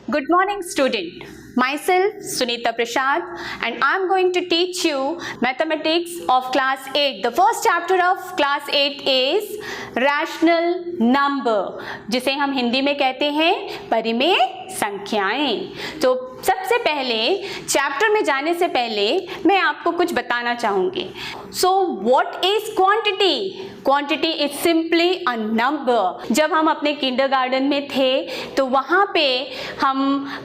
Good morning, student. Myself Sunita Prasad and I am going to teach you mathematics of class 8. The first chapter of class 8 is rational number, जिसे हम हिंदी में कहते हैं परिमेय संख्याएं। तो सबसे पहले चैप्टर में जाने से पहले मैं आपको कुछ बताना चाहूँगी। So what is quantity? Quantity is simply a number. जब हम अपने किंडरगार्टन में थे तो वहाँ पे हम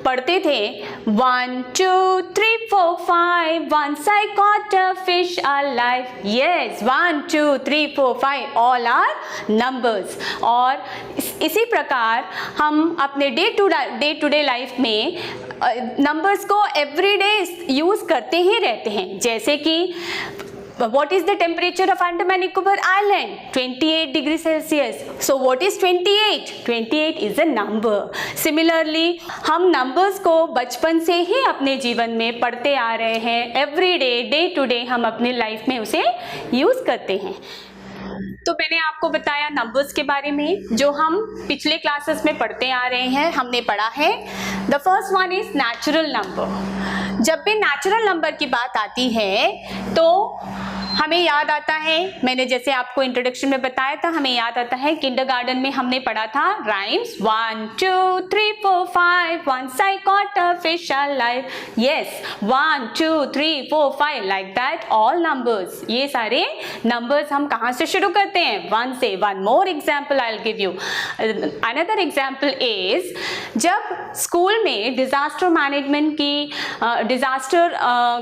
पढ़ते थे 1, 2, 3, 4, 5. Once I caught a fish alive. Yes, 1, 2, 3, 4, 5 all are numbers. और इसी प्रकार हम अपने डे टू डे लाइफ में नंबर्स को एवरीडे यूज़ करते ही रहते हैं। जैसे कि what is the temperature of Andaman Nicobar Island? 28 degrees Celsius. So what is 28? 28 is a number. Similarly, हम numbers को बचपन से ही अपने जीवन में पढ़ते आ रहे हैं। Every day, day to day हम अपनी लाइफ में उसे यूज़ करते हैं। तो मैंने आपको बताया नंबर्स के बारे में जो हम पिछले क्लासेस में पढ़ते आ रहे हैं। हमने पढ़ा है the first one is natural number. जब भी नेचुरल नंबर की बात आती है तो हमें याद आता है, मैंने जैसे आपको इंट्रोडक्शन में बताया था, हमें याद आता है किंडरगार्टन में हमने पढ़ा था rhymes 1, 2, 3, 4, 5. Once I caught a fish alive. Yes, 1, 2, 3, 4, 5 like that all numbers. ये सारे numbers हम कहाँ से शुरू करते हैं? 1 से। One more example I'll give you. Another example is जब स्कूल में डिजास्टर मैनेजमेंट की डिजास्टर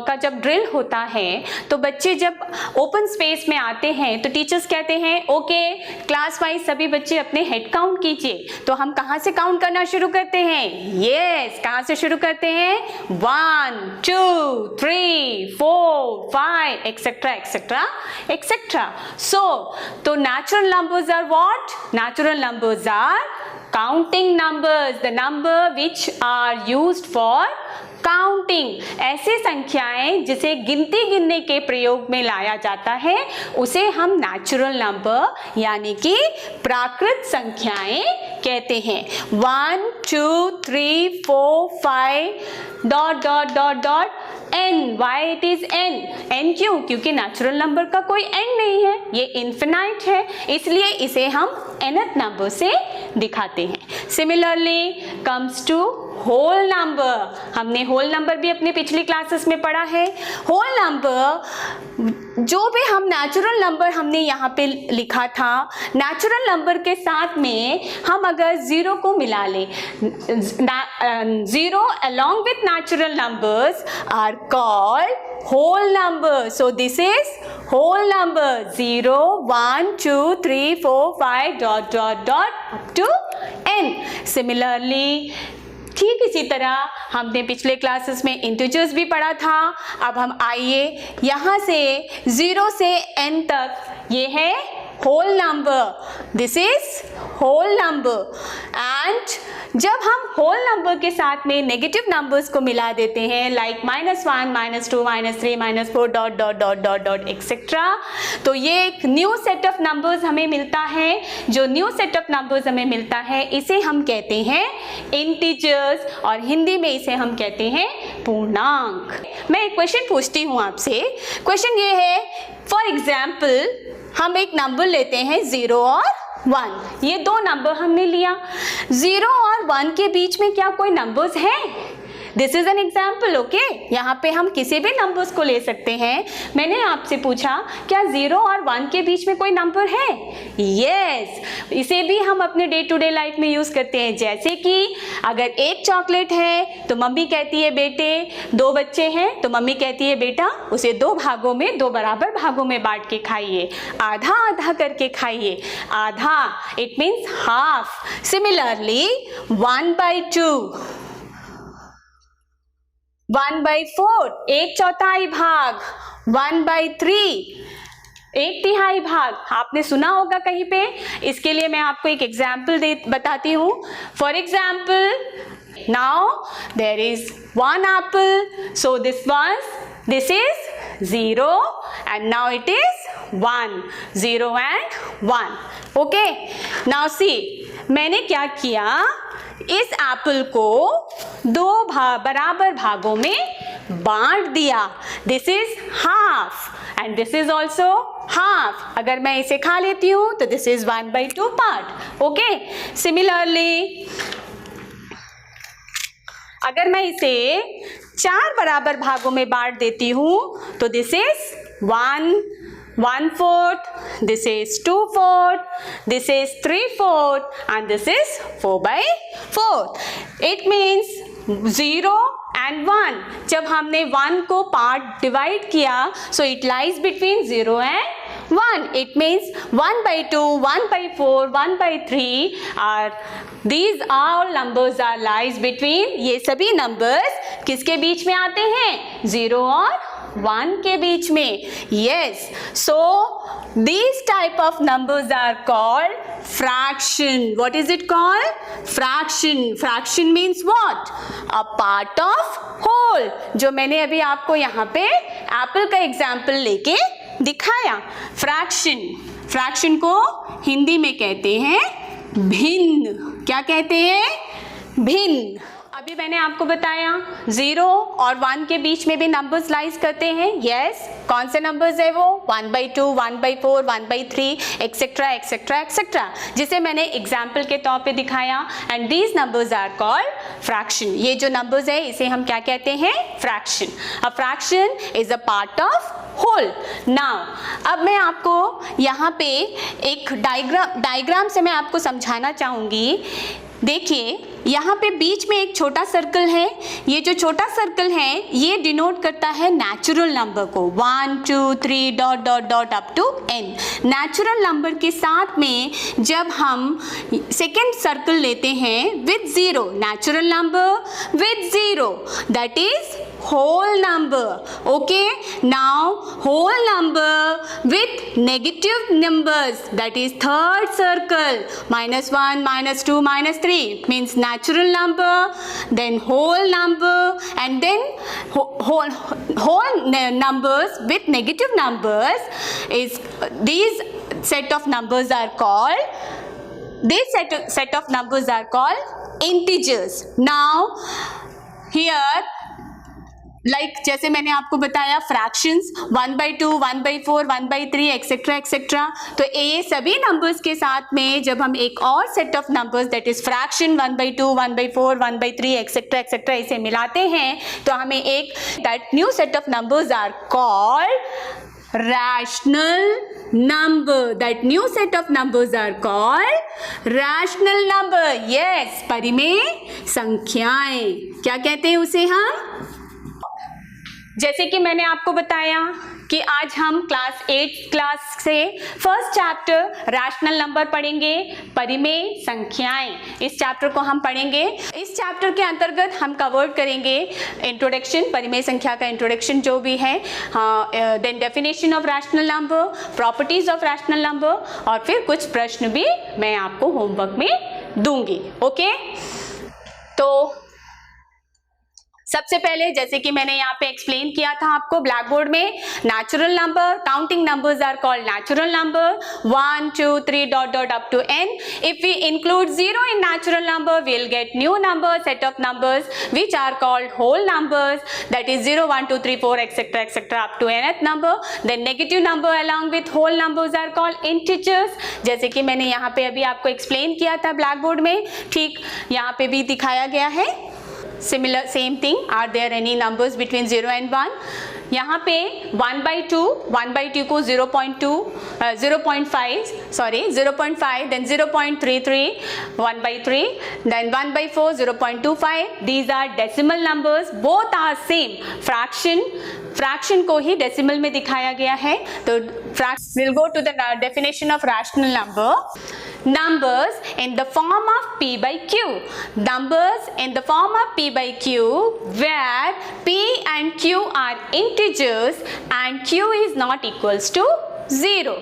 का जब ड्रिल होता है तो बच्चे जब ओपन स्पेस में आते हैं तो टीचर्स कहते हैं ओके क्लास वाइज सभी बच्चे अपने हेड काउंट कीजिए। तो हम कहाँ से काउंट करना शुरू करते हैं? यस, कहाँ से शुरू करते हैं? 1, 2, 3, 4, 5 एक्सेट्रा एक्सेट्रा एक्सेट्रा। सो तो natural numbers are what? Natural numbers are counting numbers, the number which are used for counting. ऐसी संख्याएं जिसे गिनती गिनने के प्रयोग में लाया जाता है उसे हम नेचुरल नंबर यानी कि प्राकृत संख्याएं कहते हैं। 1, 2, 3, 4, 5 dot dot dot dot n. Why it is n? n क्यों? क्योंकि नेचुरल नंबर का कोई end नहीं है, ये इन्फिनाइट है, इसलिए इसे हम nth नंबर से दिखाते हैं। Similarly comes to whole number. हमने होल नंबर भी अपने पिछली क्लासेस में पढ़ा है। होल नंबर जो भी हम नेचुरल नंबर हमने यहाँ पे लिखा था, नेचुरल नंबर के साथ में हम अगर जीरो को मिला लें, zero along with natural numbers are called whole number. So this is whole number 0, 1, 2, 3, 4, 5 dot dot dot up to n. Similarly ठीक इसी तरह हमने पिछले क्लासेस में इंटीजर्स भी पढ़ा था। अब हम आइए यहाँ से 0 से n तक, ये है whole number, this is whole number. And जब हम होल नंबर के साथ में नेगेटिव नंबर्स को मिला देते हैं like -1, -2, -3, -4 dot dot dot dot dot etcetera, तो ये एक न्यू सेट ऑफ नंबर्स हमें मिलता है। जो न्यू सेट ऑफ नंबर्स हमें मिलता है इसे हम कहते हैं इंटीजर्स और हिंदी में इसे हम कहते हैं पूर्णांक। मैं एक क्वेश्चन पूछती हूँ आपसे। क्वेश्चन ये है, फॉर एग्जाम्पल हम एक नंबर लेते हैं 0 और 1। ये दो नंबर हमने लिया, 0 और 1 के बीच में क्या कोई नंबर्स हैं? This is an example, okay. यहाँ पे हम किसी भी नंबर्स को ले सकते हैं। मैंने आपसे पूछा क्या 0 और 1 के बीच में कोई नंबर है? यस, इसे भी हम अपने डे टू डे लाइफ में यूज करते हैं। जैसे कि अगर एक चॉकलेट है तो मम्मी कहती है बेटे, 2 बच्चे हैं तो मम्मी कहती है बेटा उसे 2 भागों में, 2 बराबर भागों में बांट के खाइए, आधा आधा करके खाइए। आधा इट मीन्स हाफ। सिमिलरली 1/2, 1/4 1 चौथाई भाग, 1/3 1 तिहाई भाग। आपने सुना होगा कहीं पे। इसके लिए मैं आपको एक एग्जाम्पल बताती हूँ। For example now there is 1 Apple, so this is 0 and now it is 1, 0 and 1. Okay, now see मैंने क्या किया, इस एप्पल को दो बराबर भागों में बांट दिया। This is half and this is also half. अगर मैं इसे खा लेती हूं तो this is 1/2 part. Okay, similarly अगर मैं इसे 4 बराबर भागों में बांट देती हूं तो this is 1/4, this is 2/4, this is 3/4 and this is 4/4. It means 0 and 1. जब हमने 1 को पार्ट डिवाइड किया so it lies between 0 and 1. It means 1/2, 1/4, 1/3 are these all numbers are lies between, ये सभी numbers किसके बीच में आते हैं? 0 और 1 के बीच में। Yes, so these type of numbers are called fraction. What is it called? Fraction. Fraction means what? A part of whole. जो मैंने अभी आपको यहाँ पे एप्पल का एग्जाम्पल लेके दिखाया। फ्रैक्शन, फ्रैक्शन को हिंदी में कहते हैं भिन्न। क्या कहते हैं? भिन्न। अभी मैंने आपको बताया 0 और 1 के बीच में भी नंबर्स लाइज करते हैं। यस, कौन से नंबर्स है वो? 1/2, 1/4, 1/3 एक्सेट्रा एक्सेट्रा एक्सेट्रा, जिसे मैंने एग्जाम्पल के तौर पे दिखाया। And these numbers are called fraction. ये जो नंबर्स है इसे हम क्या कहते हैं? Fraction. A fraction is a part of whole. Now अब मैं आपको यहाँ पे एक डायग्राम से मैं आपको समझाना चाहूँगी। देखिए यहाँ पे बीच में एक छोटा सर्कल है। ये जो छोटा सर्कल है ये डिनोट करता है नेचुरल नंबर को, 1 2 3 dot dot dot up to n। Natural number के साथ में जब हम सेकेंड सर्कल लेते हैं with 0, natural number with 0, that is whole number. Okay, now whole number with negative numbers, that is third circle, -1, -2, -3 means natural number, then whole number, and then whole numbers with negative numbers is these set of numbers are called, this set of numbers are called integers. Now here like जैसे मैंने आपको बताया fractions 1/2, 1/4, 1/3 etcetera etcetera, तो ये सभी numbers के साथ में जब हम एक और set of numbers that is fraction 1/2, 1/4, 1/3 etcetera etcetera इसे मिलाते हैं तो हमें एक that new set of numbers are called rational number. That new set of numbers are called rational number. Yes, परिमेय संख्याएं। क्या कहते हैं उसे हम? जैसे कि मैंने आपको बताया कि आज हम क्लास 8 क्लास से फर्स्ट चैप्टर रैशनल नंबर पढ़ेंगे, परिमेय संख्याएं। इस चैप्टर को हम पढ़ेंगे। इस चैप्टर के अंतर्गत हम कवर करेंगे इंट्रोडक्शन, परिमेय संख्या का इंट्रोडक्शन जो भी है, then definition of rational number, properties of rational number, और फिर कुछ प्रश्न भी मैं आपको होमवर्क में दूंगी। ओके, तो सबसे पहले जैसे कि मैंने यहाँ पे एक्सप्लेन किया था आपको ब्लैक बोर्ड में, natural number, counting numbers are called natural number 1 2 3 dot dot up to n. If we include 0 in natural number, we'll get new number set of numbers which are called whole numbers, that is 0 1 2 3 4 etc etc up to nth number. Then negative number along with whole numbers are called integers. जैसे कि मैंने यहाँ पे अभी आपको explain किया था black board में, ठीक यहाँ पे भी दिखाया गया है। Similar, same thing. Are there any numbers between 0 and 1? यहाँ पे 1/2 को 0.5, sorry 0.5, then 0.33, 1/3, then 1/4, 0.25. These are decimal numbers. Both are same. Fraction को ही decimal में दिखाया गया है। तो we'll go to the definition of rational number. Numbers in the form of p by q. Numbers in the form of p by q where p and q are integers and q is not equals to 0.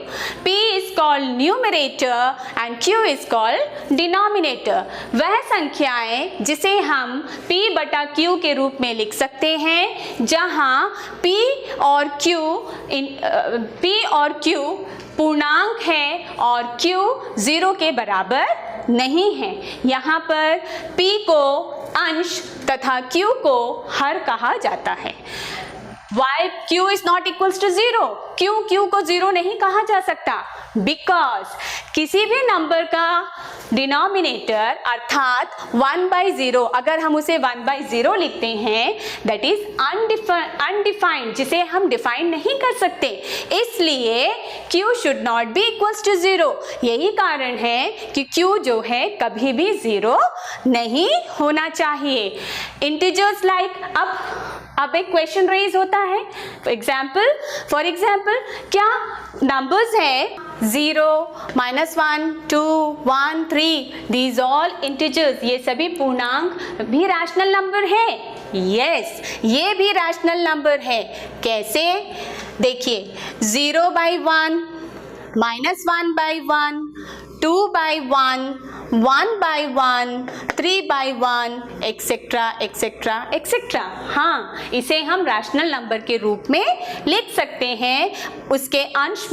p is called numerator and q is called denominator. वह संख्याएं जिसे हम p बटा q के रूप में लिख सकते हैं जहां p और q पूर्णांक है और q 0 के बराबर नहीं है। यहाँ पर p को अंश तथा q को हर कहा जाता है। Why q is not equals to 0? क्यों q को 0 नहीं कहा जा सकता? Because किसी भी नंबर का डिनोमिनेटर अर्थात 1/0 अगर हम उसे 1/0 लिखते हैं दैट इज अनडिफाइंड, जिसे हम डिफाइन नहीं कर सकते, इसलिए q should not be equals to 0। यही कारण है कि q जो है कभी भी 0 नहीं होना चाहिए। इंटीजर्स लाइक अब एक क्वेश्चन रेज होता है। फॉर एग्जाम्पल क्या नंबर्स है 0, -1, 2, 1, 3, दीज ऑल इंटीजर्स, ये सभी पूर्णांक भी रैशनल नंबर है। यस, ये भी रैशनल नंबर है। कैसे? देखिए 0/1, -1/1, 2/1, 1/1, 3/1, एक्सेट्रा एक्सेट्रा एक्सेट्रा। हाँ, इसे हम रैशनल नंबर के रूप में लिख सकते हैं। उसके अंश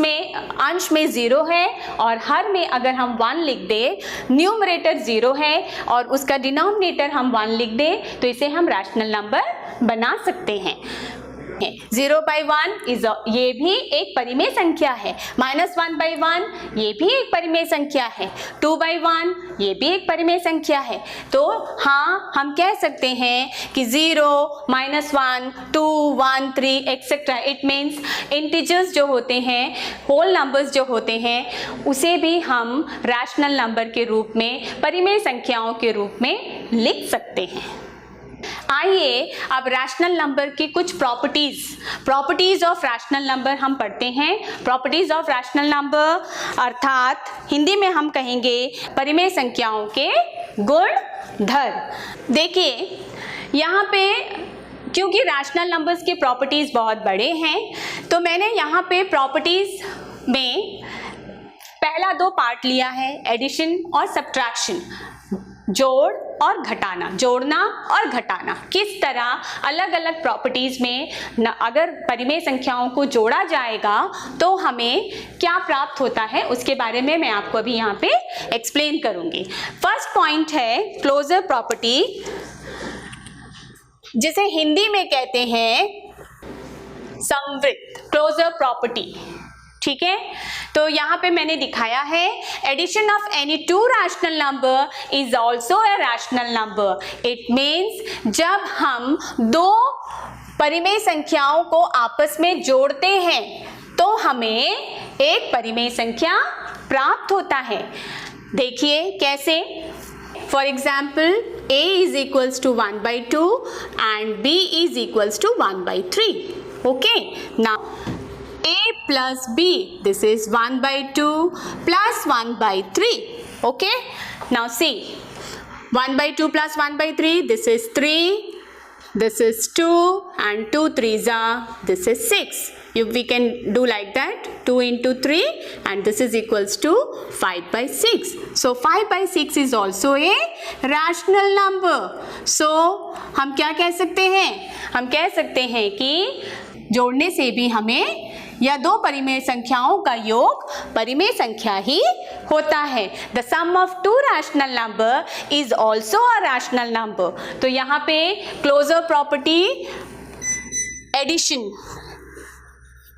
में 0 है और हर में अगर हम 1 लिख दे, न्यूमरेटर 0 है और उसका डिनोमिनेटर हम 1 लिख दे तो इसे हम रैशनल नंबर बना सकते हैं। 0/1 ये भी एक परिमेय संख्या है, -1/1 ये भी एक परिमेय संख्या है, 2/1 ये भी एक परिमेय संख्या है। तो हाँ, हम कह सकते हैं कि 0, -1, 2, 1, 3 एक्सेट्रा। इट मीन्स इंटीजर्स जो होते हैं, होल नंबर्स जो होते हैं, उसे भी हम रैशनल नंबर के रूप में, परिमेय संख्याओं के रूप में लिख सकते हैं। आइए अब रैशनल नंबर की कुछ प्रॉपर्टीज ऑफ रैशनल नंबर हम पढ़ते हैं। प्रॉपर्टीज ऑफ रैशनल नंबर अर्थात हिंदी में हम कहेंगे परिमेय संख्याओं के गुणधर। देखिए यहाँ पे क्योंकि रैशनल नंबर्स के प्रॉपर्टीज बहुत बड़े हैं तो मैंने यहाँ पे प्रॉपर्टीज में पहला 2 पार्ट लिया है, एडिशन और सब्ट्रैक्शन, जोड़ और घटाना, जोड़ना और घटाना। किस तरह अलग अलग प्रॉपर्टीज में अगर परिमेय संख्याओं को जोड़ा जाएगा तो हमें क्या प्राप्त होता है उसके बारे में मैं आपको अभी यहाँ पे एक्सप्लेन करूंगी। फर्स्ट पॉइंट है क्लोजर प्रॉपर्टी, जिसे हिंदी में कहते हैं समवृत्त, क्लोजर प्रॉपर्टी। ठीक है, तो यहाँ पे मैंने दिखाया है addition of any 2 rational number is also a rational number. It means जब हम 2 परिमेय संख्याओं को आपस में जोड़ते हैं तो हमें एक परिमेय संख्या प्राप्त होता है। देखिए कैसे। For example a is equals to 1/2 and b is equals to 1/3. Okay, now a plus b, this is 1/2 plus 1/3. Okay, now see 1/2 plus 1/3, this is 3, this is 2 and 2 3s are, this is 6. We can do like that, 2 into 3 and this is equals to 5/6. So 5/6 is also a rational number. So हम क्या कह सकते हैं? हम कह सकते हैं कि जोड़ने से भी हमें या 2 परिमेय संख्याओं का योग परिमेय संख्या ही होता है। The sum of 2 rational number is also a rational number. तो यहाँ पे closure property addition,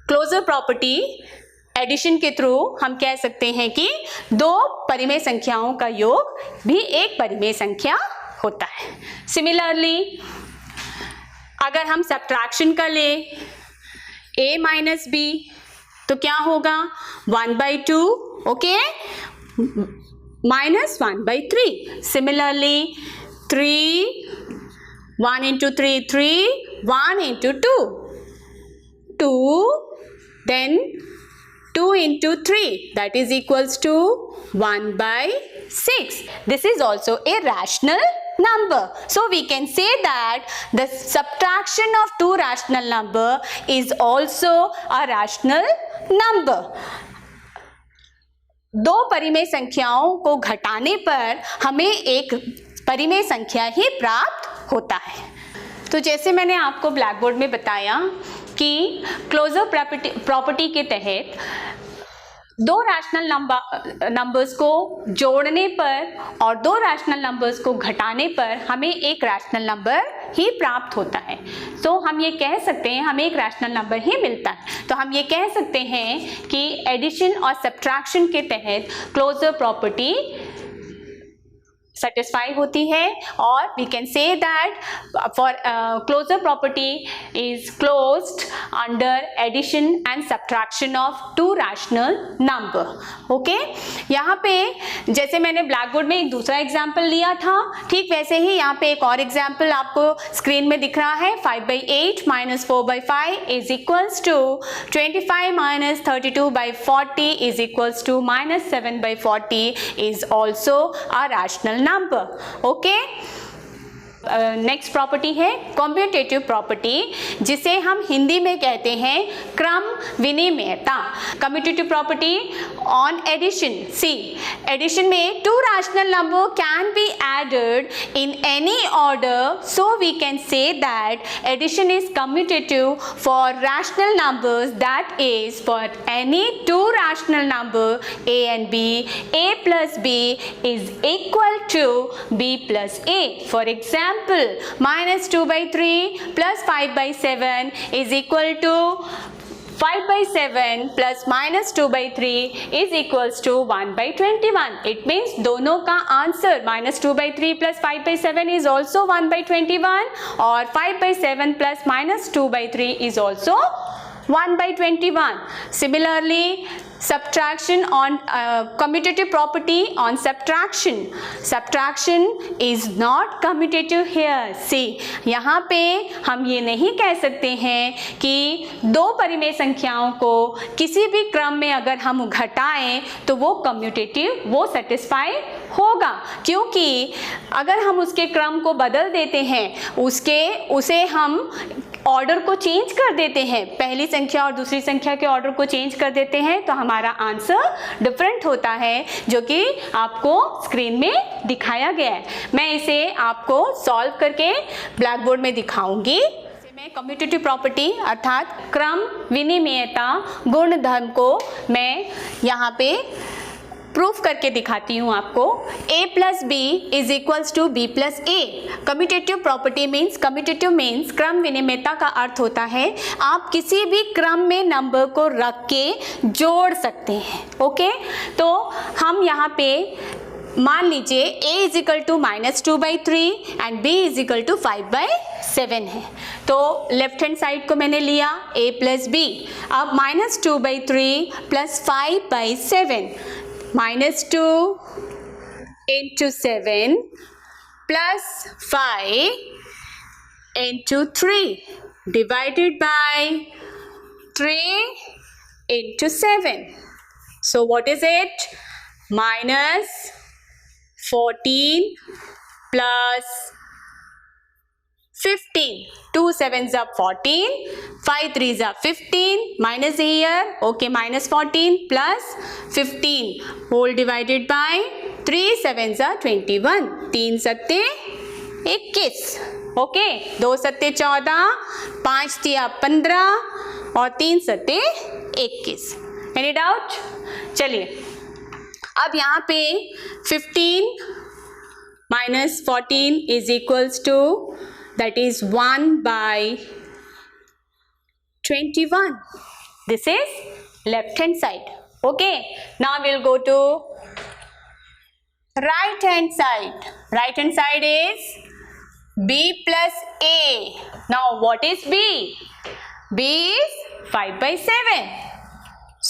closure property addition के थ्रू हम कह सकते हैं कि 2 परिमेय संख्याओं का योग भी एक परिमेय संख्या होता है। सिमिलरली अगर हम सब्ट्रैक्शन कर ले a minus b तो क्या होगा 1/2, okay, minus 1/3. Similarly 3, 1 into 3 3, 1 into 2 2, then 2 into 3 that is equals to 1/6. This is also a rational number. So we can say that the subtraction of 2 rational number is also a rational number. 2 परिमेय संख्याओं को घटाने पर हमें एक परिमेय संख्या ही प्राप्त होता है। तो जैसे मैंने आपको ब्लैक बोर्ड में बताया कि क्लोजर प्रॉपर्टी के तहत दो रैशनल नंबर्स को जोड़ने पर और दो रैशनल नंबर्स को घटाने पर हमें एक रैशनल नंबर ही प्राप्त होता है। तो हम ये कह सकते हैं हमें एक रैशनल नंबर ही मिलता है। तो हम ये कह सकते हैं कि एडिशन और सब्ट्रैक्शन के तहत क्लोजर प्रॉपर्टी satisfy होती है, और we can say that for closure property is closed under addition and subtraction of two rational number. Okay? यहाँ पे जैसे मैंने ब्लैक बोर्ड में एक दूसरा एग्जाम्पल लिया था, ठीक वैसे ही यहाँ पे एक और एग्जाम्पल आपको स्क्रीन में दिख रहा है। 5/8 minus 4/5 is equals to 25 minus 32/40 is equals to minus 7/40 is also a rational number. Okay? Next property है कॉम्प्यूटेटिव प्रॉपर्टी, जिसे हम हिंदी में कहते हैं क्रम विनिमेयता। Commutative property on addition. See, addition में two rational number can be added in any order, so we can say that addition is commutative for rational numbers, that is for any two rational number a and b, a plus b is equal to b plus a. For example, minus 2/3 plus 5/7 is equal to 5/7 plus minus 2/3 is equals to 1/21. It means दोनों का answer minus 2/3 plus 5/7 is also 1/21 और 5/7 plus minus 2/3 is also 1/21. Similarly, subtraction on commutative property on subtraction. Subtraction is not commutative here. See, यहाँ पे हम ये नहीं कह सकते हैं कि दो परिमेय संख्याओं को किसी भी क्रम में अगर हम घटाएं तो वो कम्यूटेटिव, वो सेटिस्फाई होगा, क्योंकि अगर हम उसके क्रम को बदल देते हैं, उसे हम ऑर्डर को चेंज कर देते हैं, पहली संख्या और दूसरी संख्या के ऑर्डर को चेंज कर देते हैं, तो हमारा आंसर डिफरेंट होता है, जो कि आपको स्क्रीन में दिखाया गया है। मैं इसे आपको सॉल्व करके ब्लैक बोर्ड में दिखाऊंगी। मैं कम्यूटेटिव प्रॉपर्टी अर्थात क्रम विनिमेयता गुणधर्म को मैं यहाँ पे प्रूफ करके दिखाती हूँ आपको। a plus b is equals to b plus a. Commutative property means, commutative means क्रम विनिमेयता का अर्थ होता है आप किसी भी क्रम में नंबर को रख के जोड़ सकते हैं। ओके, तो हम यहाँ पे मान लीजिए a is equal to minus 2/3 and b is equal to 5/7 है, तो लेफ्ट हैंड साइड को मैंने लिया a plus b। अब minus 2/3 plus 5/7, minus 2 into 7 plus 5 into 3 divided by 3 into 7. So what is it? Minus 14 plus 15. 2 7s are 14, 5 3s are 15, minus here, okay, minus 14 plus 15 whole divided by 3 7s are 21, 3 सत्ते 21, okay, 2 सत्ते 14, 5 तिया 15 और 3 सत्ते 21। Any doubt? चलिए, अब यहाँ पे 15 minus 14 is equals to, that is 1/21. This is left hand side. Okay, now we'll go to right hand side. Right hand side is b plus a. Now what is b? B is 5/7.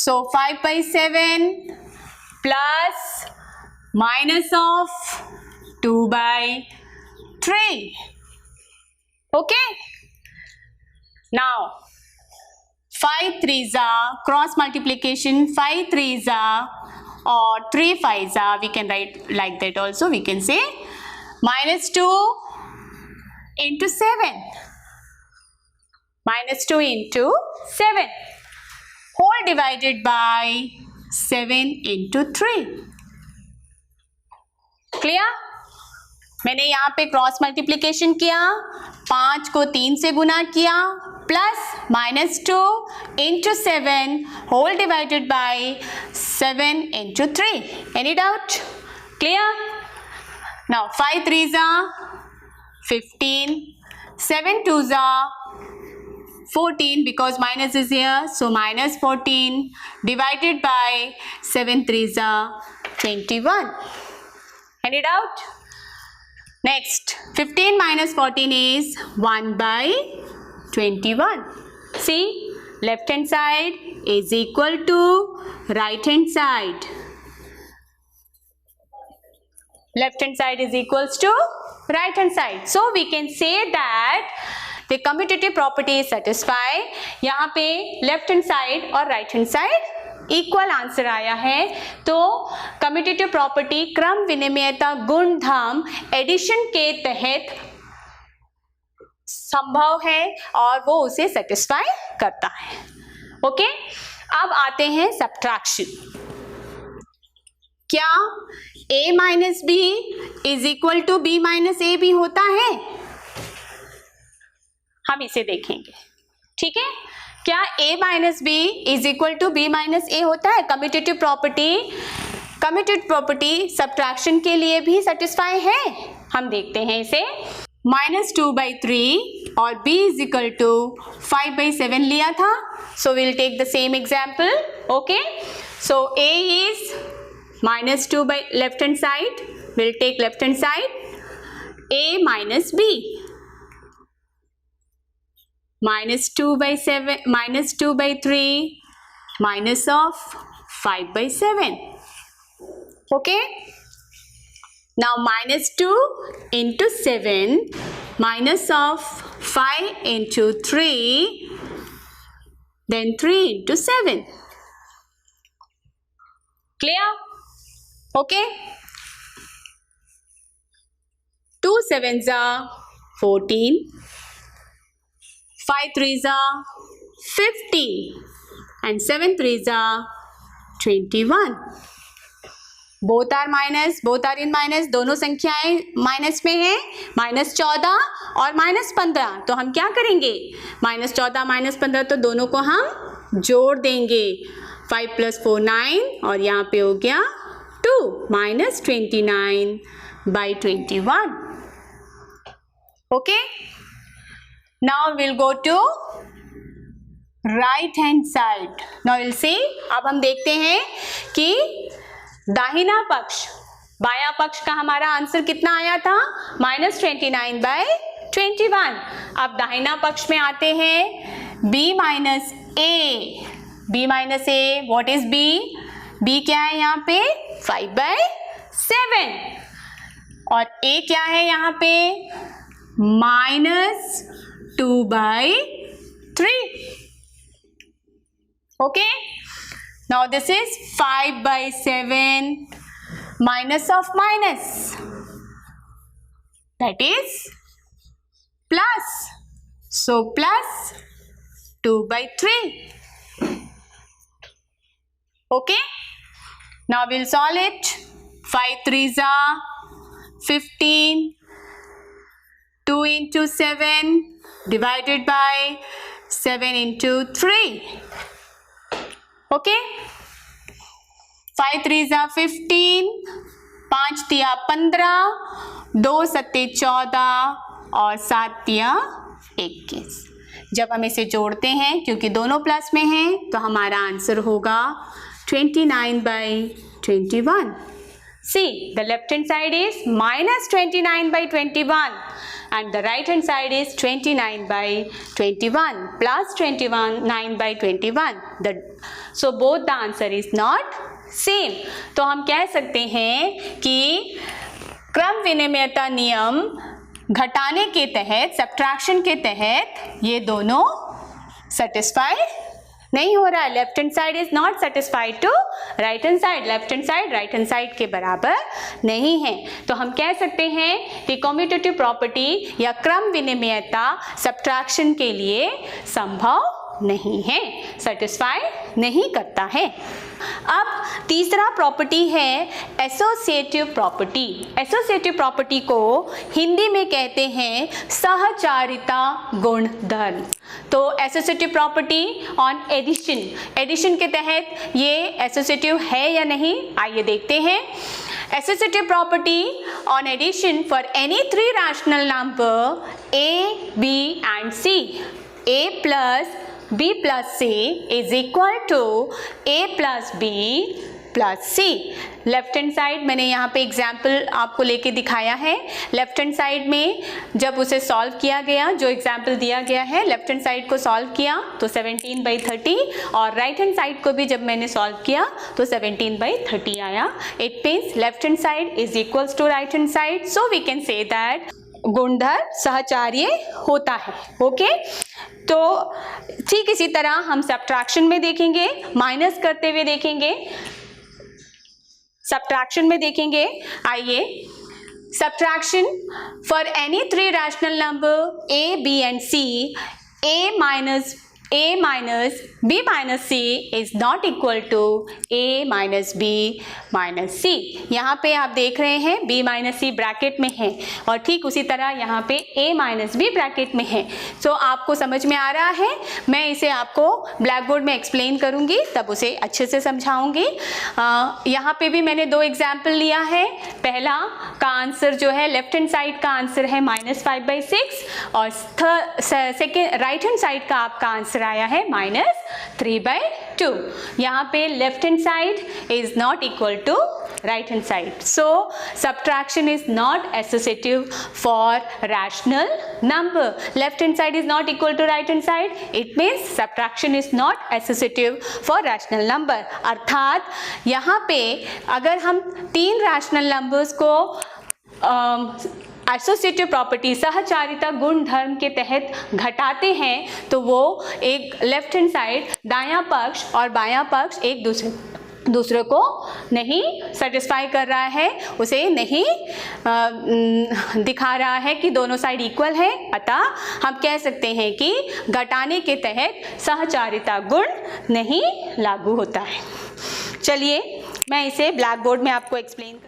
So 5/7 plus minus of 2/3. Okay, now 5 3s are cross multiplication, 5 3s are or 3 5s are, we can write like that also, we can say minus 2 into 7, minus 2 into 7 whole divided by 7 into 3. Clear? मैंने यहाँ पे cross multiplication किया, 5 को 3 से गुना किया, plus -2 into 7 whole divided by 7 into 3. Any doubt? Clear? Now 5 3s are 15, 7 2s are 14 because minus is here, so minus 14 divided by 7 3s are 21. Any doubt? Next, 15 minus 14 is 1 by 21. See, left hand side is equal to right hand side. Left hand side is equals to right hand side. So we can say that the commutative property is satisfied. यहाँ पे left hand side और right hand side equal answer आया है, तो commutative property क्रम विनिमयता गुणधर्म addition के तहत संभव है और वो उसे सेटिस्फाई करता है. ओके, अब आते हैं सब्ट्रैक्शन. क्या a minus B is equal to B minus A भी होता है? हम इसे देखेंगे. ठीक है, क्या a minus B is equal to B minus A होता है? कम्यूटेटिव प्रॉपर्टी सब्ट्रैक्शन के लिए भी सेटिस्फाई है. हम देखते हैं इसे. -2/3 और b इज इक्वल टू 5/7 लिया था, so will take the same example. Okay, so a is -2 by left hand side, we'll take left hand side, a minus b, -2/3 minus of 5/7. Okay, now -2 into 7 minus of 5 into 3, then 3 into 7. Clear? Okay, 2 7s are 14, 5 3s are 15 and 7 3s are 21. Both are minus, both are in minus, दोनों संख्याएं minus में हैं, -14 और -15. तो हम क्या करेंगे? -14 -15, तो दोनों को हम जोड़ देंगे. 5 + 4 9 और यहाँ पे हो गया 2 -29/21. Okay, now we'll go to right hand side. Now we'll see, अब हम देखते हैं कि दाहिना पक्ष, बायां पक्ष का हमारा आंसर कितना आया था? -29/21. अब दाहिना पक्ष में आते हैं. b minus a, what is b? b क्या है यहाँ पे? 5/7. और a क्या है यहाँ पे? -2/3. Okay, now this is 5/7 minus of minus, that is plus, so plus 2/3. Okay, now we'll solve it. 5 3s are 15, 2 into 7 divided by 7 into 3. Okay, 5 3s are 15, 5 तिया 15, 2 सत्ते 14 और 7 तिया 21. जब हम इसे जोड़ते हैं, क्योंकि दोनों प्लस में हैं, तो हमारा आंसर होगा 29/21. See, the left hand side is -29/21 and the right hand side is 29/21 plus 29/21. So both the answer is not same. तो हम कह सकते हैं कि क्रम विनिमयता नियम घटाने के तहत, सब्ट्रैक्शन के तहत, ये दोनों सेटिस्फाई नहीं हो रहा है. Left hand side is not satisfied to right hand side. Left hand side right hand side के बराबर नहीं है. तो हम कह सकते हैं कि कम्यूटेटिव प्रॉपर्टी या क्रम विनिमयता सब्ट्रैक्शन के लिए संभव नहीं है, सेटिस्फाई नहीं करता है। अब तीसरा प्रॉपर्टी है एसोसिएटिव प्रॉपर्टी। एसोसिएटिव प्रॉपर्टी को हिंदी में कहते हैं सहचारिता गुणधर्म। तो associative property on addition, addition के तहत ये एसोसिएटिव है या नहीं, आइए देखते हैं। Associative property on addition for any three rational number a, b and c. a plus b plus c is equal to a plus b plus c. Left hand side मैंने यहाँ पे एग्जाम्पल आपको लेके दिखाया है। लेफ्ट हैंड साइड में जब उसे सॉल्व किया गया, जो एग्जाम्पल दिया गया है, लेफ्ट हैंड साइड को सॉल्व किया तो 17/30, और राइट हैंड साइड को भी जब मैंने सॉल्व किया तो 17/30 आया। It means left hand side is equals to right hand side, so we can say that गुणधर्म सहचार्य होता है। ओके, तो ठीक इसी तरह हम सब्ट्रैक्शन में देखेंगे, माइनस करते हुए देखेंगे, सब्ट्रैक्शन में देखेंगे। आइए, subtraction for any three rational number a, b and c, a minus b minus c is not equal to a minus b minus c। यहाँ पे आप देख रहे हैं b minus c ब्रैकेट में है, और ठीक उसी तरह यहाँ पे a minus b ब्रैकेट में है। सो आपको समझ में आ रहा है, मैं इसे आपको ब्लैक बोर्ड में एक्सप्लेन करूँगी, तब उसे अच्छे से समझाऊंगी। यहाँ पे भी मैंने दो एग्जाम्पल लिया है। पहला का आंसर जो है, लेफ्ट हैंड साइड का आंसर है -5/6, और सेकेंड राइट हैंड साइड का आपका आंसर आया है -3/2। यहाँ पे left hand side is not equal to right hand side, so subtraction is not associative for rational number. Left hand side is not equal to right hand side, it means subtraction is not associative for rational number। अर्थात यहाँ पे अगर हम तीन rational numbers को associative property सहचारिता गुण धर्म के तहत घटाते हैं, तो वो एक लेफ्ट हैंड साइड दायां पक्ष और बायां पक्ष एक दूसरे को नहीं सेटिस्फाई कर रहा है, उसे नहीं दिखा रहा है कि दोनों साइड इक्वल है। अतः हम कह सकते हैं कि घटाने के तहत सहचारिता गुण नहीं लागू होता है। चलिए मैं इसे ब्लैक बोर्ड में आपको एक्सप्लेन।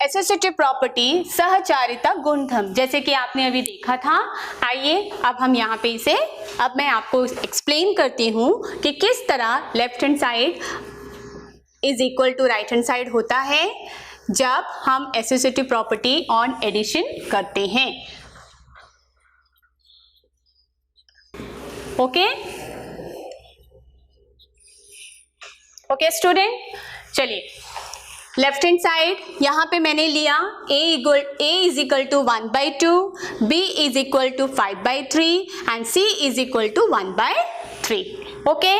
एसोसिएटिव प्रॉपर्टी सहचारिता गुणधर्म, जैसे कि आपने अभी देखा था। आइए अब हम यहाँ पे इसे, अब मैं आपको एक्सप्लेन करती हूँ कि किस तरह left hand side is equal to right hand side होता है जब हम एसोसिएटिव प्रॉपर्टी ऑन एडिशन करते हैं। ओके ओके स्टूडेंट, चलिए लेफ्ट हैंड साइड यहाँ पे मैंने लिया a is equal to 1/2, b is equal to 5/3 and c is equal to 1/3। Okay,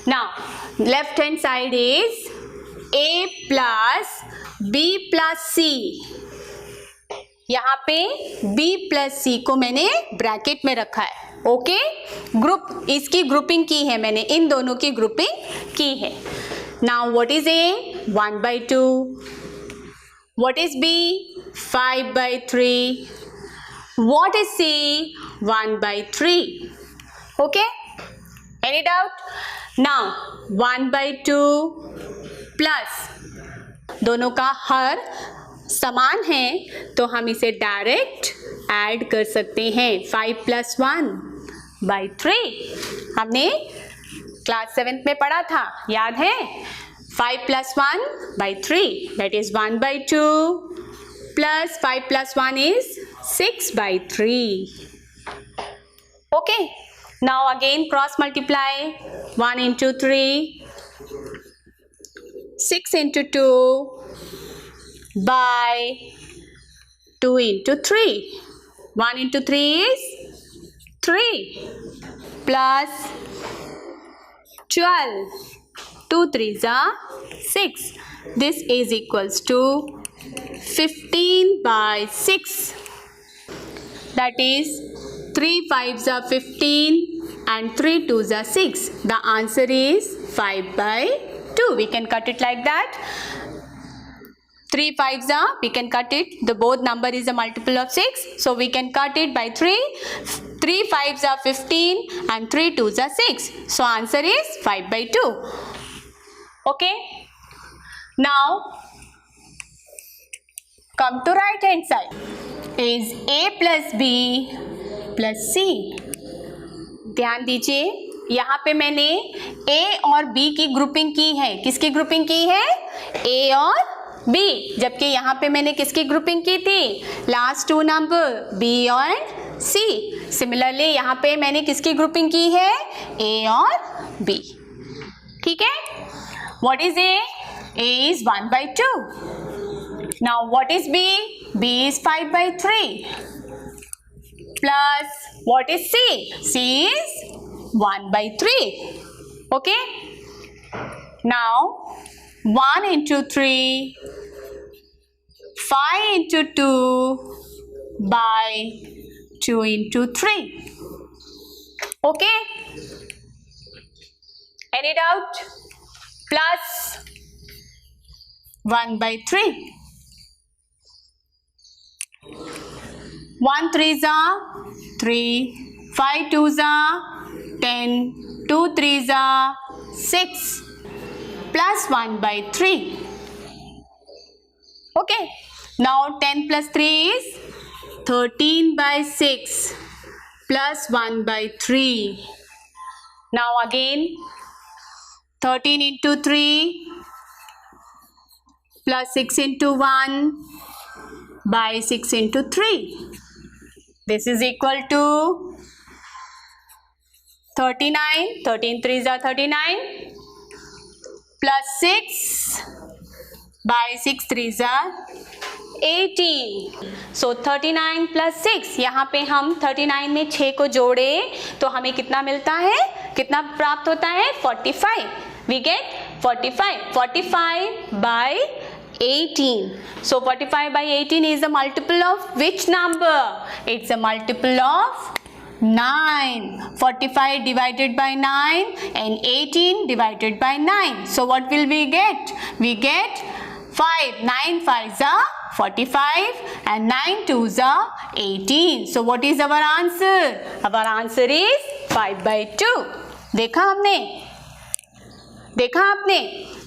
now left hand side is a plus b plus c। यहाँ पे b plus c को मैंने bracket में रखा है। ओके, ग्रुप, इसकी ग्रुपिंग की है मैंने, इन दोनों की ग्रुपिंग की है। Now what is A? 1/2. What is B? 5/3. What is C? 1/3. Okay? Any doubt? Now 1/2 plus, दोनों का हर समान है तो हम इसे डायरेक्ट ऐड कर सकते हैं। 5 + 1/3 हमने क्लास 7th में पढ़ा था, याद है? 5 + 1/3 that is 1/2 plus 5 + 1 is 6/3. Okay, now again cross multiply 1 into 3, 6 into 2 by 2 into 3. 1 into 3 is 3 plus 12, 2 3s are 6. This is equals to 15/6. That is 3 5s are 15 and 3 2s are 6. The answer is 5/2. We can cut it like that. 3 5s are, we can cut it, the both number is a multiple of 6, so we can cut it by 3. 3 5s are 15 and 3 2s are 6, so answer is 5 by 2. Okay, now come to right hand side. Is A plus B plus C. ध्यान दीजिए, यहाँ पे मैंने A और B की grouping की है. किसकी ग्रुपिंग की है? A और B. जबकि यहाँ पे मैंने किसकी ग्रुपिंग की थी? लास्ट टू नंबर B और C. सिमिलरली यहाँ पे मैंने किसकी ग्रुपिंग की है? A और B. ठीक है. What is A? A is 1 by 2. Now what is B? B is 5 by 3. Plus what is C? C is 1 by 3. Okay. Now 1 into 3, 5 into 2 by 2 into 3. Okay. Any doubt? Plus 1 by 3. 1 3s are 3, 5 2s are 10, 2 3s are 6, plus 1 by 3. Okay, now 10 plus 3 is 13 by 6, plus 1 by 3. Now again 13 into 3 plus 6 into 1 by 6 into 3. This is equal to 39. 13 3s are 39. Plus 6 by 6 3s are 18. So 39 plus 6. यहाँ पे हम 39 में 6 को जोड़े तो हमें कितना मिलता है? कितना प्राप्त होता है? 45. We get 45. 45 by 18. So 45 by 18 is a multiple of which number? It's a multiple of 9. 45 divided by 9 and 18 divided by 9. So what will we get? We get 5. 9 5s are 45 and 9 2s are 18. So what is our answer? Our answer is 5 by 2. देखा हमने? देखा आपने?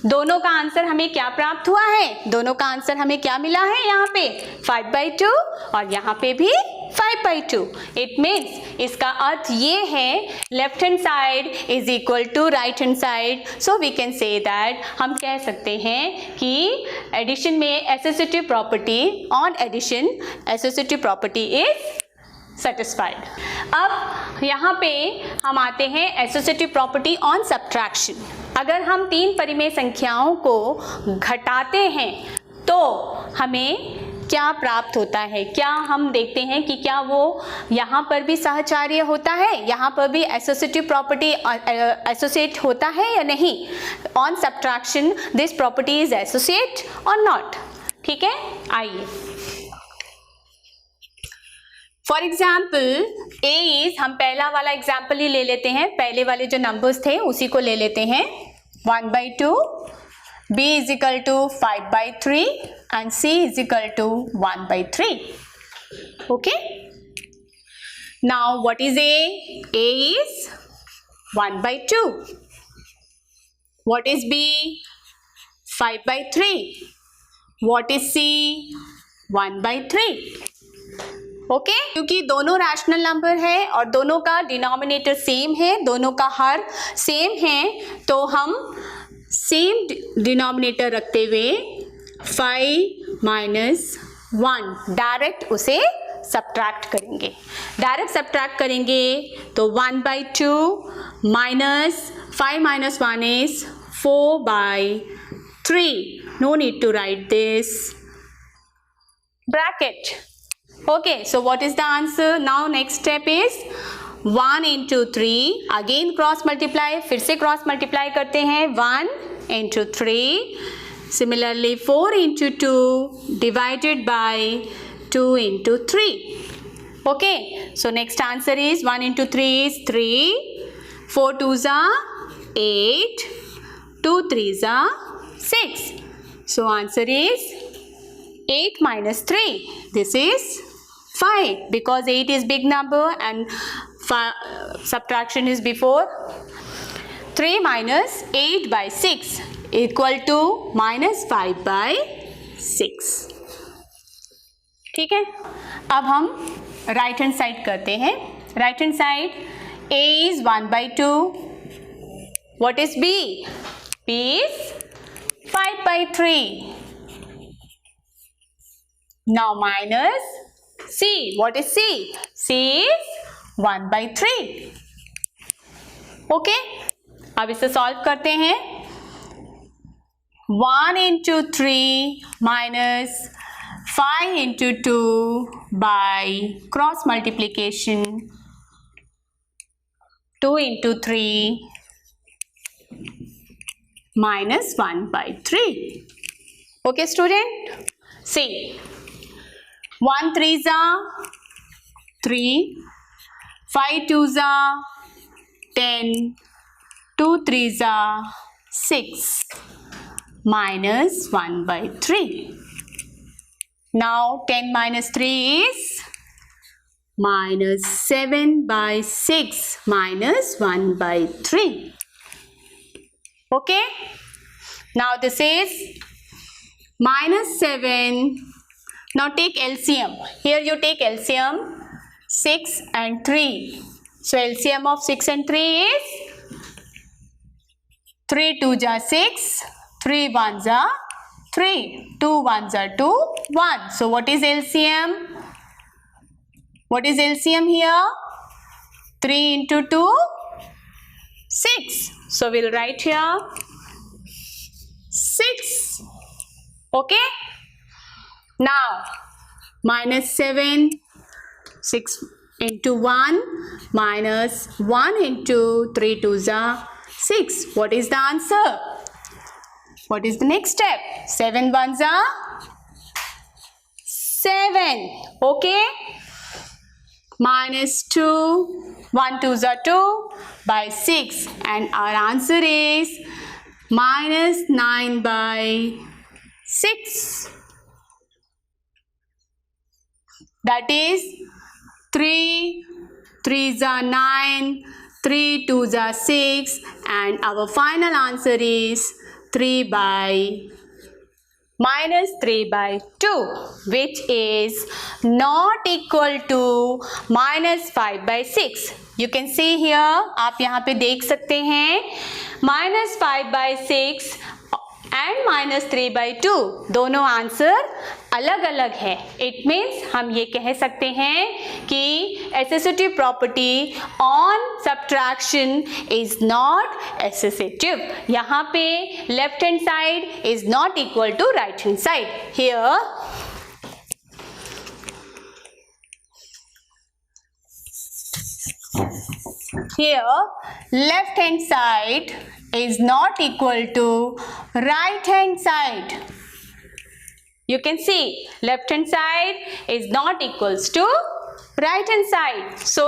दोनों का answer हमें क्या प्राप्त हुआ है? दोनों का आंसर हमें क्या मिला है? यहाँ पे 5 by 2 और यहाँ पे भी 5 by 2. इट मीन्स इसका अर्थ ये है left hand side is equal to right hand side. So we can say that हम कह सकते हैं कि एडिशन में associative property on addition associative property is satisfied. अब यहाँ पे हम आते हैं एसोसिएटिव प्रॉपर्टी ऑन सब्ट्रैक्शन. अगर हम 3 परिमेय संख्याओं को घटाते हैं तो हमें क्या प्राप्त होता है? क्या हम देखते हैं कि क्या वो यहाँ पर भी सहचार्य होता है, यहाँ पर भी एसोसिएटिव प्रॉपर्टी एसोसिएट होता है या नहीं? On subtraction this property is associate और नॉट. ठीक है, आइए फॉर एग्जाम्पल A इज, हम पहला वाला एग्जाम्पल ही ले लेते हैं, पहले वाले जो नंबर्स थे उसी को ले लेते हैं. 1 by 2, B is equal to 5 by 3 and C is equal to 1 by 3. Okay. Now what is A? A is 1 by 2. What is B? 5 by 3. What is C? 1 by 3. Okay क्योंकि दोनों रैशनल नंबर है और दोनों का denominator same है, दोनों का हर same है, तो हम सेम डिनोमिनेटर रखते हुए 5 minus 1 डायरेक्ट उसे सब्ट्रैक्ट करेंगे. डायरेक्ट सब्ट्रैक्ट करेंगे तो 1 by 2 minus 5 minus 1 is 4 by 3. No need to write this bracket. Okay, so what is the answer? Now next step is 1 into 3. Again cross multiply. फिर से cross multiply करते हैं. 1 into 3. Similarly 4 into 2 divided by 2 into 3. Okay, so next answer is 1 into 3 is 3. 4 2s are 8. 2 3s are 6. So answer is 8 minus 3. This is 5 because 8 is big number and subtraction is before. 3 minus 8 by 6 equal to minus 5 by 6. ठीक है, अब हम right hand side करते हैं. Right hand side a is 1 by 2. What is b? b is 5 by 3. Now minus c. What is c? c is 1 by 3. Okay? अब इसे solve करते हैं. 1 into 3 minus 5 into 2 by cross multiplication 2 into 3 minus 1 by 3. Okay student? See, 1 3s are 3, 5 2s are 10, 2 3s are 6 minus 1 by 3. Now 10 minus 3 is minus 7 by 6 minus 1 by 3. Okay? Now this is minus 7. Now take LCM. Here you take LCM 6 and 3. So LCM of 6 and 3 is 3 2s are 6, 3 1s are 3, 2 1s are 2, 1. So what is LCM? What is LCM here? 3 into 2, 6. So we'll write here 6. Okay? Now minus 7, 6 into 1 minus 1 into 3 2s are 6. What is the answer? What is the next step? 7 1s are 7. Okay? Minus 2, 1 2s are 2 by 6. And our answer is minus 9 by 6. That is 3 3s are 9, 3 2s are 6, and our final answer is 3 by minus 3 by 2, which is not equal to minus 5 by 6. You can see here, आप यहाँ पे देख सकते हैं minus 5 by 6 and minus 3 by 2 दोनों answer अलग अलग है. इट मीन्स हम ये कह सकते हैं कि associative property on subtraction is not associative. यहाँ पे left hand side is not equal to right hand side. Here left hand side is not equal to right hand side. You can see left hand side is not equals to right hand side. So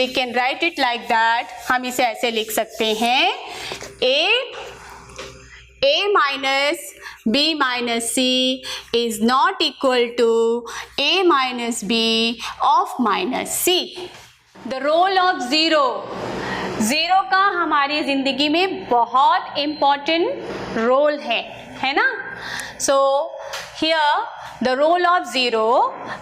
we can write it like that. हम इसे ऐसे लिख सकते हैं a minus b minus c is not equal to a minus b of minus c. The role of zero. Zero का हमारी ज़िंदगी में बहुत इम्पॉर्टेंट रोल है ना. So here the role of zero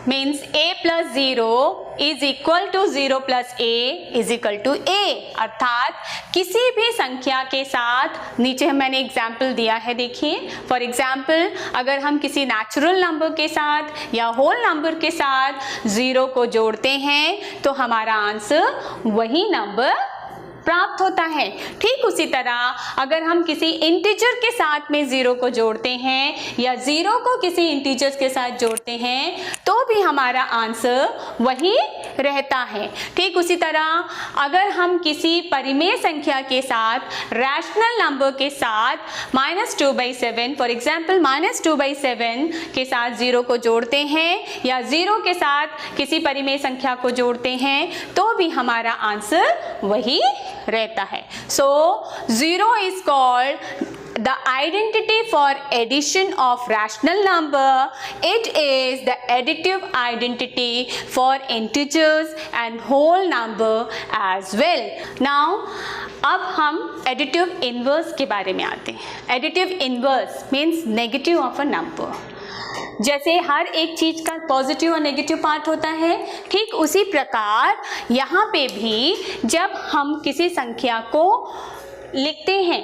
means a plus zero is equal to 0 plus a is equal to a. अर्थात किसी भी संख्या के साथ, नीचे मैंने एग्जाम्पल दिया है, देखिए. फॉर एग्जाम्पल अगर हम किसी नेचुरल नंबर के साथ या होल नंबर के साथ ज़ीरो को जोड़ते हैं तो हमारा आंसर वही नंबर प्राप्त होता है. ठीक उसी तरह अगर हम किसी इंटीजर के साथ में ज़ीरो को जोड़ते हैं या ज़ीरो को किसी इंटीजर्स के साथ जोड़ते हैं तो भी हमारा आंसर वही रहता है. ठीक उसी तरह अगर हम किसी परिमेय संख्या के साथ रैशनल नंबर के साथ -2/7 फॉर एग्जाम्पल -2/7 के साथ ज़ीरो को जोड़ते हैं या ज़ीरो के साथ किसी परिमेय संख्या को जोड़ते हैं तो भी हमारा आंसर वही रहता है. So zero is called the identity for addition of rational number, it is the additive identity for integers and whole number as well. Now अब हम additive inverse के बारे में आते हैं. Additive inverse means negative of a number. जैसे हर एक चीज का पॉजिटिव और नेगेटिव पार्ट होता है, ठीक उसी प्रकार यहाँ पे भी जब हम किसी संख्या को लिखते हैं,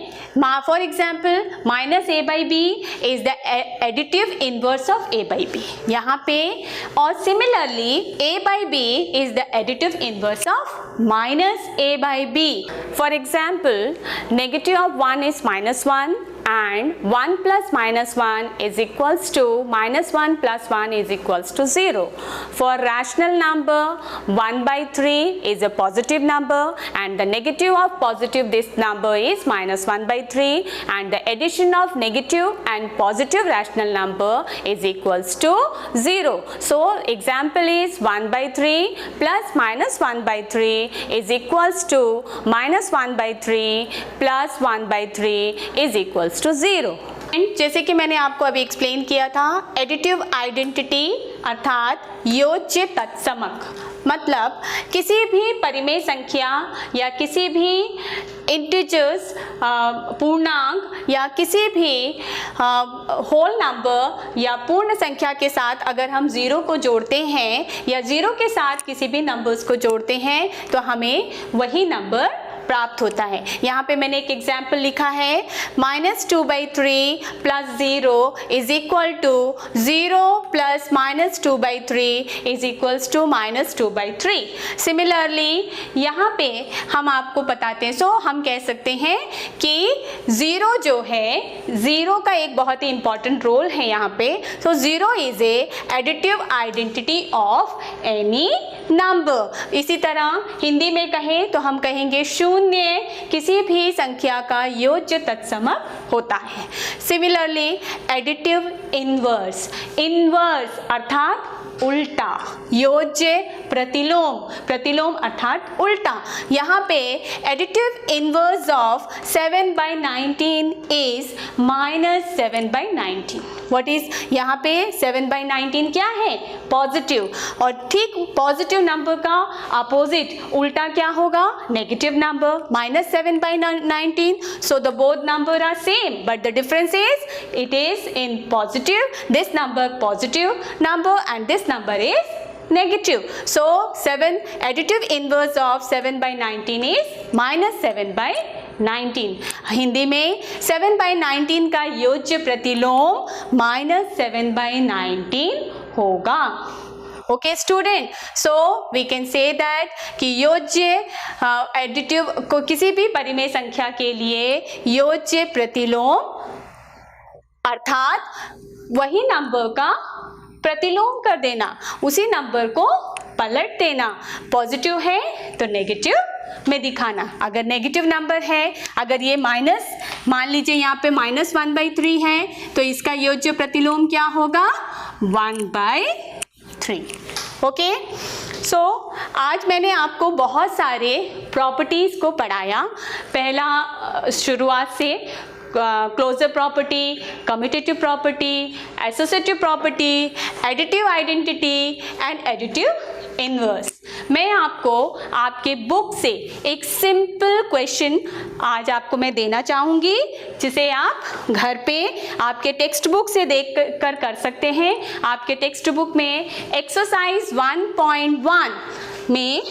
for example minus a by b is the additive inverse of a by b यहाँ पे, और similarly a by b is the additive inverse of minus a by b. For example negative of 1 is -1 and 1 plus -1 is equals to -1 plus 1 is equals to 0. For rational number 1/3 is a positive number and the negative of positive this number is -1/3 and the addition of negative and positive rational number is equals to 0. So example is 1/3 plus -1/3 is equals to -1/3 plus 1/3 is equals to 0. जैसे कि मैंने आपको अभी explain किया था, additive identity अर्थात योज्य तत्समक, मतलब किसी भी परिमेय संख्या या किसी भी इंटीजर्स पूर्णांक या किसी भी होल नंबर या पूर्ण संख्या के साथ अगर हम 0 को जोड़ते हैं या 0 के साथ किसी भी नंबर्स को जोड़ते हैं तो हमें वही नंबर प्राप्त होता है. यहाँ पे मैंने एक एग्जाम्पल लिखा है, -2/3 plus 0 is equal to 0 plus -2/3 is equals to -2/3. Similarly यहाँ पे हम आपको बताते हैं, सो हम कह सकते हैं कि 0 जो है, 0 का एक बहुत ही इंपॉर्टेंट रोल है यहाँ पे. सो 0 is a additive identity of any number. इसी तरह हिंदी में कहें तो हम कहेंगे शून्य किसी भी संख्या का योज्य तत्समक होता है. सिमिलरली एडिटिव इनवर्स, इनवर्स अर्थात उल्टा, योज्य प्रतिलोम, प्रतिलोम अर्थात उल्टा. यहाँ पे additive inverse of 7/19 is -7/19. What is यहाँ पे 7/19 क्या है? पॉजिटिव. और ठीक पॉजिटिव नंबर का अपोजिट उल्टा क्या होगा? Negative number, -7/19. So the both number are same but the difference is it is in positive, this number positive number and this number is negative. So 7 additive inverse of 7/19 is -7/19. Hindi में 7/19 का योज्य प्रतिलोम -7/19 होगा. Okay student, so we can say that कि योज्य additive को किसी भी परिमेय संख्या के लिए योज्य प्रतिलोम अर्थात वही नंबर का प्रतिलोम कर देना, उसी नंबर को पलट देना. पॉजिटिव है तो नेगेटिव में दिखाना. अगर नेगेटिव नंबर है, अगर ये माइनस, मान लीजिए यहाँ पे -1/3 है तो इसका योज्य प्रतिलोम क्या होगा? 1/3. ओके, सो आज मैंने आपको बहुत सारे प्रॉपर्टीज़ को पढ़ाया. पहला शुरुआत से closure property, commutative property, associative property, additive identity and additive inverse. मैं आपको आपके बुक से एक सिंपल क्वेश्चन आज आपको मैं देना चाहूँगी, जिसे आप घर पे आपके टेक्स्ट बुक से देख कर सकते हैं. आपके टेक्स्ट बुक में एक्सरसाइज 1.1 में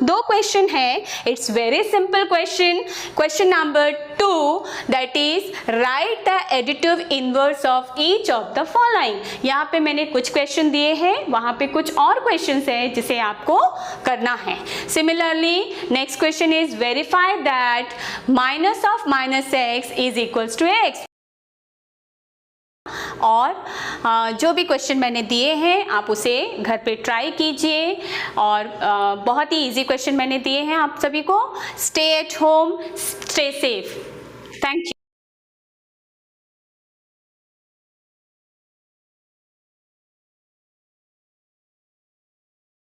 2 क्वेश्चन है. It's very simple question. Question number 2 that is right the additive inverse of each of the following. यहाँ पे मैंने कुछ क्वेश्चन दिए हैं, वहाँ पे कुछ और क्वेश्चंस हैं जिसे आपको करना है. Similarly next question is verify that minus of -x is equals to x. और जो भी क्वेश्चन मैंने दिए हैं आप उसे घर पे ट्राई कीजिए. और बहुत ही इजी क्वेश्चन मैंने दिए हैं आप सभी को. Stay at home, stay safe. Thank you.